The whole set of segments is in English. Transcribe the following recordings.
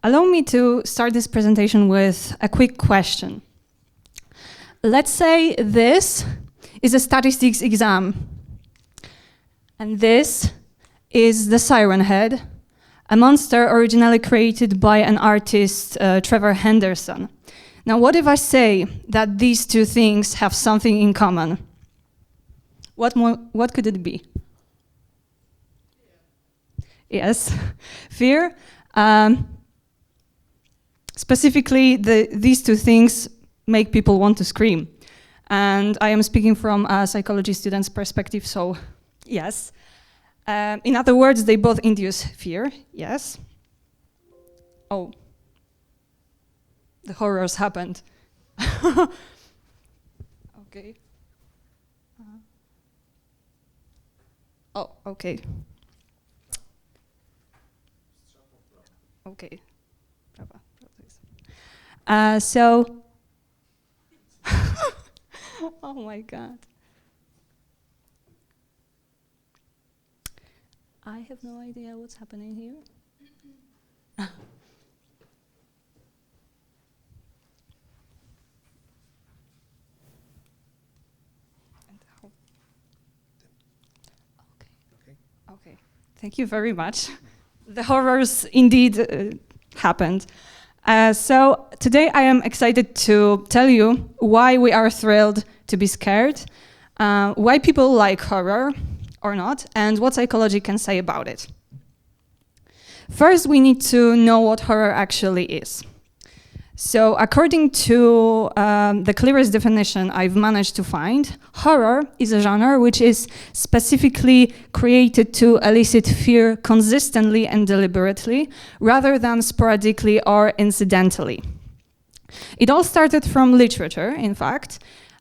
Allow me to start this presentation with a quick question. Let's say this is a statistics exam, and this is the Siren Head, a monster originally created by an artist, Trevor Henderson. Now, what if I say that these two things have something in common? What could it be? Yes, fear. Specifically, these two things make people want to scream. And I am speaking from a psychology student's perspective, so yes. In other words, they both induce fear, yes. Oh, the horrors happened. Okay. Oh, okay. Okay. So, oh my God. I have no idea what's happening here. Okay. Thank you very much. The horrors indeed happened. So today I am excited to tell you why we are thrilled to be scared, why people like horror or not, and what psychology can say about it. First, we need to know what horror actually is. So according to the clearest definition I've managed to find, horror is a genre which is specifically created to elicit fear consistently and deliberately, rather than sporadically or incidentally. It all started from literature, in fact.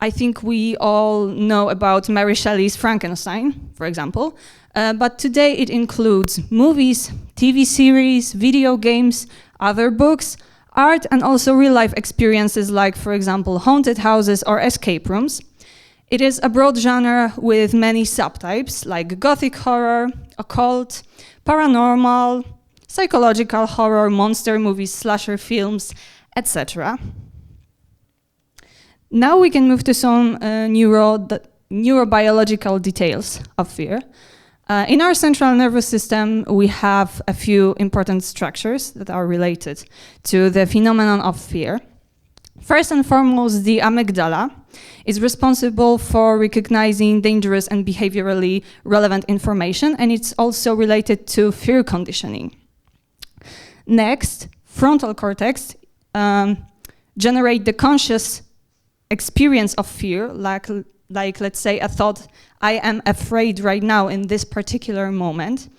I think we all know about Mary Shelley's Frankenstein, for example, but today it includes movies, TV series, video games, other books, art, and also real-life experiences like, for example, haunted houses or escape rooms. It is a broad genre with many subtypes like gothic horror, occult, paranormal, psychological horror, monster movies, slasher films, etc. Now we can move to some neurobiological details of fear. In our central nervous system, we have a few important structures that are related to the phenomenon of fear. First and foremost, the amygdala is responsible for recognizing dangerous and behaviorally relevant information, and it's also related to fear conditioning. Next, frontal cortex generate the conscious experience of fear, like let's say a thought, I am afraid right now in this particular moment.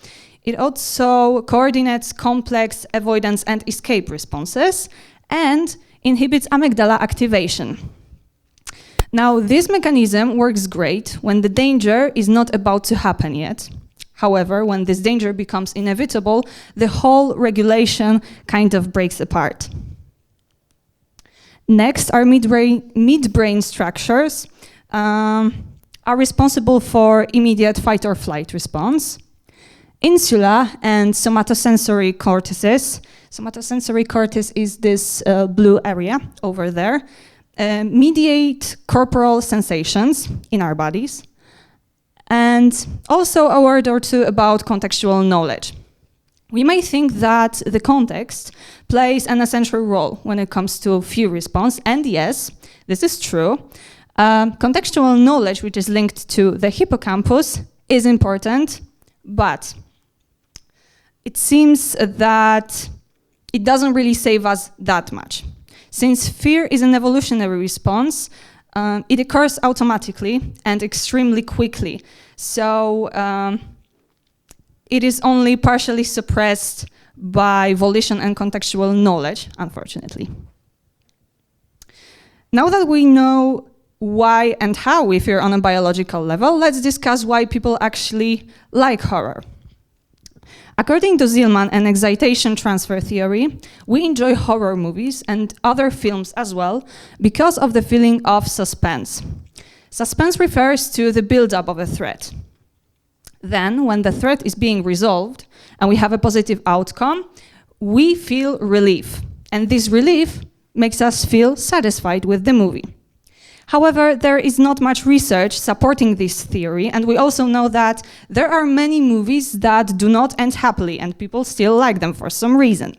It also coordinates complex avoidance and escape responses and inhibits amygdala activation. Now, this mechanism works great when the danger is not about to happen yet. However, when this danger becomes inevitable, the whole regulation kind of breaks apart. Next, our midbrain structures are responsible for immediate fight or flight response. Insula and somatosensory cortices. Somatosensory cortex is this blue area over there. Mediate corporal sensations in our bodies. And also a word or two about contextual knowledge. We may think that the context plays an essential role when it comes to fear response, and yes, this is true. Contextual knowledge, which is linked to the hippocampus, is important, but it seems that it doesn't really save us that much. Since fear is an evolutionary response, it occurs automatically and extremely quickly. So it is only partially suppressed by volition and contextual knowledge, unfortunately. Now that we know why and how we fear on a biological level, let's discuss why people actually like horror. According to Zielman and excitation transfer theory, we enjoy horror movies and other films as well because of the feeling of suspense. Suspense refers to the build-up of a threat. Then, when the threat is being resolved and we have a positive outcome, we feel relief, and this relief makes us feel satisfied with the movie. However, there is not much research supporting this theory, and we also know that there are many movies that do not end happily, and people still like them for some reason.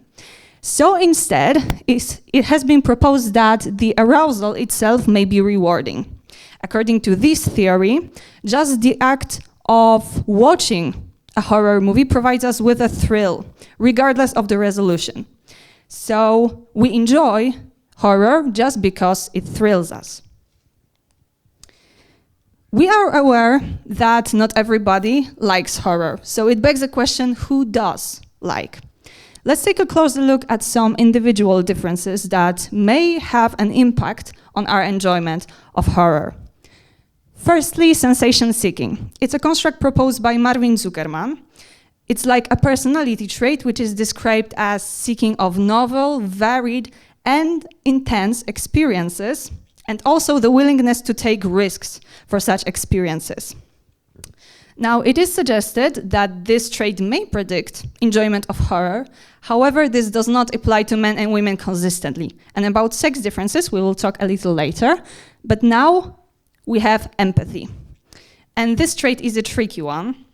So instead, it has been proposed that the arousal itself may be rewarding. According to this theory, just the act of watching a horror movie provides us with a thrill, regardless of the resolution. So we enjoy horror just because it thrills us. We are aware that not everybody likes horror, so it begs the question, who does like? Let's take a closer look at some individual differences that may have an impact on our enjoyment of horror. Firstly, sensation seeking. It's a construct proposed by Marvin Zuckerman. It's like a personality trait which is described as seeking of novel, varied, and intense experiences, and also the willingness to take risks for such experiences. Now, it is suggested that this trait may predict enjoyment of horror. However, this does not apply to men and women consistently. And about sex differences, we will talk a little later. But now we have empathy. And this trait is a tricky one,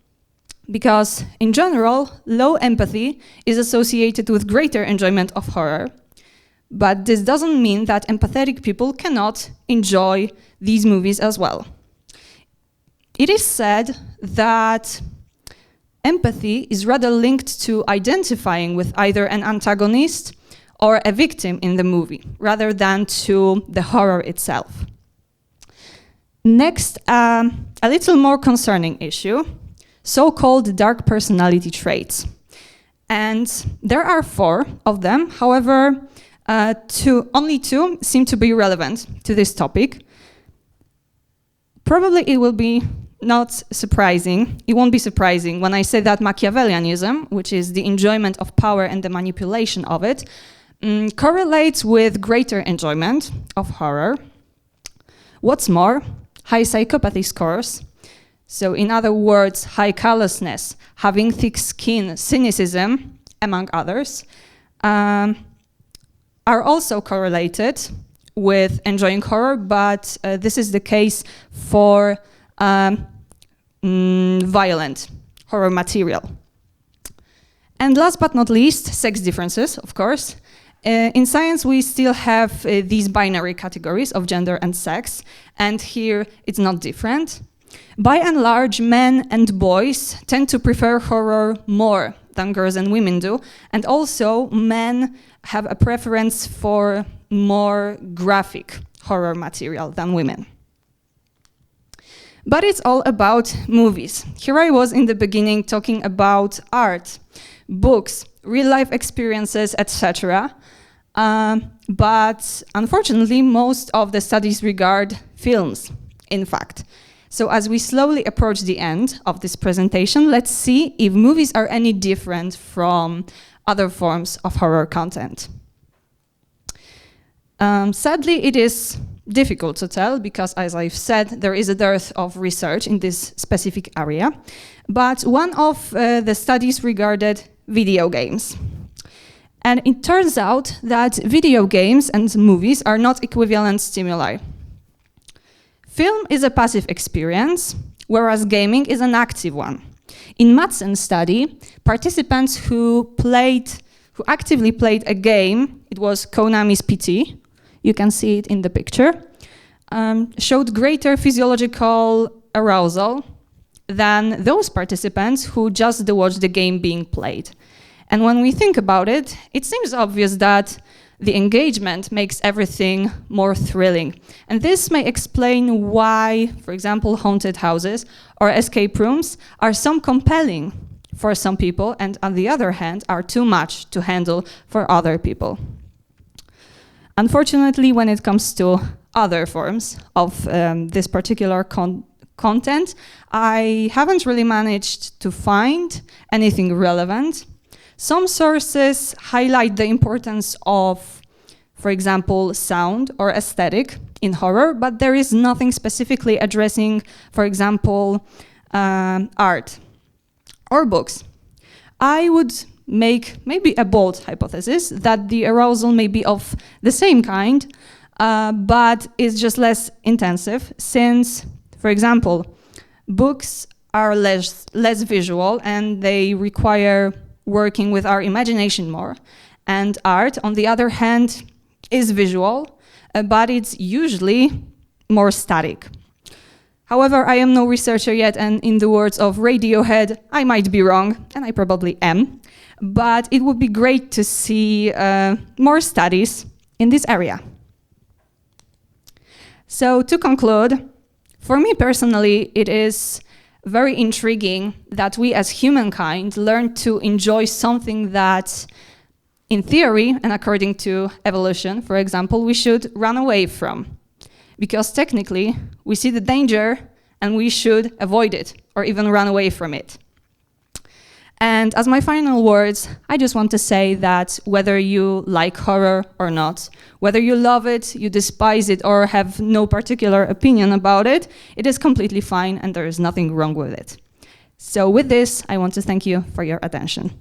because in general, low empathy is associated with greater enjoyment of horror. But this doesn't mean that empathetic people cannot enjoy these movies as well. It is said that empathy is rather linked to identifying with either an antagonist or a victim in the movie, rather than to the horror itself. Next, a little more concerning issue, so-called dark personality traits. And there are 4 of them, however, only 2 seem to be relevant to this topic. Probably it won't be surprising when I say that Machiavellianism, which is the enjoyment of power and the manipulation of it, correlates with greater enjoyment of horror. What's more, high psychopathy scores, so in other words, high callousness, having thick skin, cynicism, among others, are also correlated with enjoying horror, but this is the case for violent horror material. And last but not least, sex differences, of course. In science, we still have these binary categories of gender and sex, and here it's not different. By and large, men and boys tend to prefer horror more than girls and women do, and also men have a preference for more graphic horror material than women. But it's all about movies. Here I was in the beginning talking about art, books, real-life experiences, etc. But unfortunately, most of the studies regard films, in fact. So as we slowly approach the end of this presentation, let's see if movies are any different from other forms of horror content. Sadly, it is difficult to tell because, as I've said, there is a dearth of research in this specific area. But one of the studies regarded video games. And it turns out that video games and movies are not equivalent stimuli. Film is a passive experience, whereas gaming is an active one. In Marca's study, participants who actively played a game, it was Konami's PT, you can see it in the picture, showed greater physiological arousal than those participants who just watched the game being played. And when we think about it, it seems obvious that the engagement makes everything more thrilling. And this may explain why, for example, haunted houses or escape rooms are so compelling for some people and, on the other hand, are too much to handle for other people. Unfortunately, when it comes to other forms of this particular content, I haven't really managed to find anything relevant. Some sources highlight the importance of, for example, sound or aesthetic in horror, but there is nothing specifically addressing, for example, art or books. I would make maybe a bold hypothesis that the arousal may be of the same kind, but is just less intensive since, for example, books are less visual and they require working with our imagination more. And art, on the other hand, is visual, but it's usually more static. However, I am no researcher yet, and in the words of Radiohead, I might be wrong, and I probably am, but it would be great to see more studies in this area. So to conclude, for me personally, it is very intriguing that we as humankind learn to enjoy something that, in theory, and according to evolution, for example, we should run away from. Because technically, we see the danger and we should avoid it or even run away from it. And as my final words, I just want to say that whether you like horror or not, whether you love it, you despise it, or have no particular opinion about it, it is completely fine and there is nothing wrong with it. So with this, I want to thank you for your attention.